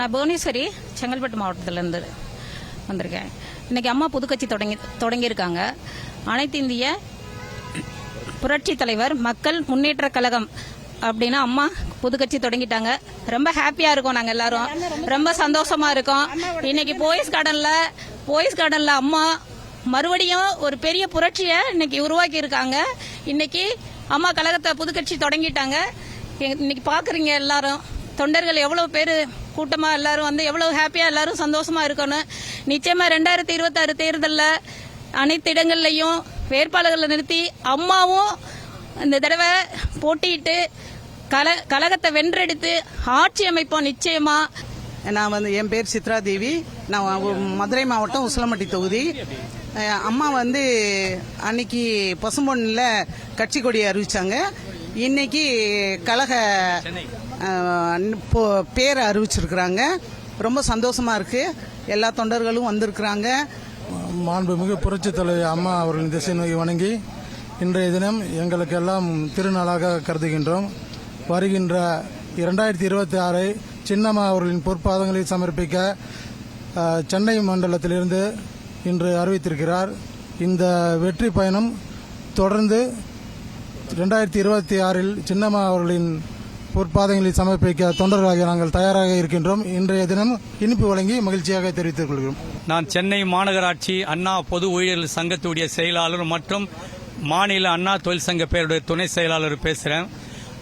நான் புவனேஸ்வரி செங்கல்பட்டு மாவட்டத்திலிருந்து வந்திருக்கேன். இன்னைக்கு அம்மா புதுக்கட்சி தொடங்கியிருக்காங்க. அனைத்து இந்திய புரட்சி தலைவர் மக்கள் முன்னேற்ற கழகம் அப்படின்னு அம்மா புதுக்கட்சி தொடங்கிட்டாங்க. ரொம்ப ஹாப்பியா இருக்கோம், நாங்க எல்லாரும் ரொம்ப சந்தோஷமா இருக்கோம். இன்னைக்கு போயஸ் கார்டன்ல அம்மா மறுபடியும் ஒரு பெரிய புரட்சியை இன்னைக்கு உருவாக்கி இருக்காங்க. இன்னைக்கு அம்மா கழகத்தை புதுக்கட்சி தொடங்கிட்டாங்க. இன்னைக்கு பாக்குறீங்க எல்லாரும் தொண்டர்கள் எவ்வளவு பேரு கூட்டமா எல்லாரும் வந்து எவ்வளவு ஹாப்பியா எல்லாரும் சந்தோஷமா இருக்கணும். நிச்சயமா 2026 தேர்தலில் அனைத்து இடங்கள்லயும் வேட்பாளர்களை நிறுத்தி அம்மாவும் இந்த தடவை போட்டியிட்டு கழகத்தை வென்றெடுத்து ஆட்சி அமைப்போம் நிச்சயமா. நான் வந்து என் பேர் சித்ரா தேவி. நான் மதுரை மாவட்டம் உசிலம்பட்டி தொகுதி. அம்மா வந்து அன்னைக்கு பசும்பொன்னில் கட்சி கொடியை அறிவிச்சாங்க. இன்னைக்கு கழக பேரை அறிவிச்சிருக்கிறாங்க. ரொம்ப சந்தோஷமா இருக்கு. எல்லா தொண்டர்களும் வந்திருக்கிறாங்க. மாண்புமிகு புரட்சித் தலைவர் அம்மா அவர்களின் திசை நோக்கி வணங்கி இன்றைய தினம் எங்களுக்கு எல்லாம் திருநாளாக கருதுகின்றோம். வருகின்ற 2026 சின்னம்மா அவர்களின் பொற்பாதங்களில் சமர்ப்பிக்க சென்னை மண்டலத்திலிருந்து இன்று அறிவித்திருக்கிறார். இந்த வெற்றி பயணம் தொடர்ந்து 2026 சின்னம்மா அவர்களின் பொற்பாதங்களில் சமர்ப்பிக்க தொண்டர்களாக நாங்கள் தயாராக இருக்கின்றோம். இன்றைய தினம் இனிப்பு வழங்கி மகிழ்ச்சியாக தெரிவித்துக் கொள்கிறோம். நான் சென்னை மாநகராட்சி அண்ணா பொது ஊழியர்கள் சங்கத்துடைய செயலாளர் மற்றும் மாநில அண்ணா தொழில் சங்க பேருடைய துணை செயலாளர் பேசுறேன்.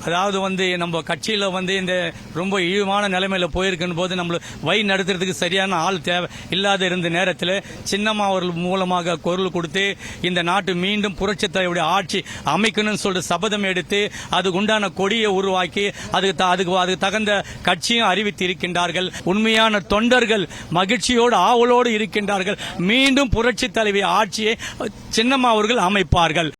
அதாவது வந்து நம்ம கட்சியில வந்து இந்த ரொம்ப இழிவான நிலைமையில போயிருக்கும் போது நம்மள வழி நடத்துறதுக்கு சரியான ஆள் தேவை இல்லாத இருந்த நேரத்தில் சின்னம்மா அவர்கள் மூலமாக குரல் கொடுத்து இந்த நாட்டு மீண்டும் புரட்சித் தலைவருடைய ஆட்சி அமைக்கணும்னு சொல்லிட்டு சபதம் எடுத்து அதுக்கு உண்டான கொடியை உருவாக்கி அதுக்கு தகுந்த கட்சியும் அறிவித்து இருக்கின்றார்கள். உண்மையான தொண்டர்கள் மகிழ்ச்சியோடு ஆவலோடு இருக்கின்றார்கள். மீண்டும் புரட்சித் தலைவி ஆட்சியை சின்னம்மா அவர்கள் அமைப்பார்கள்.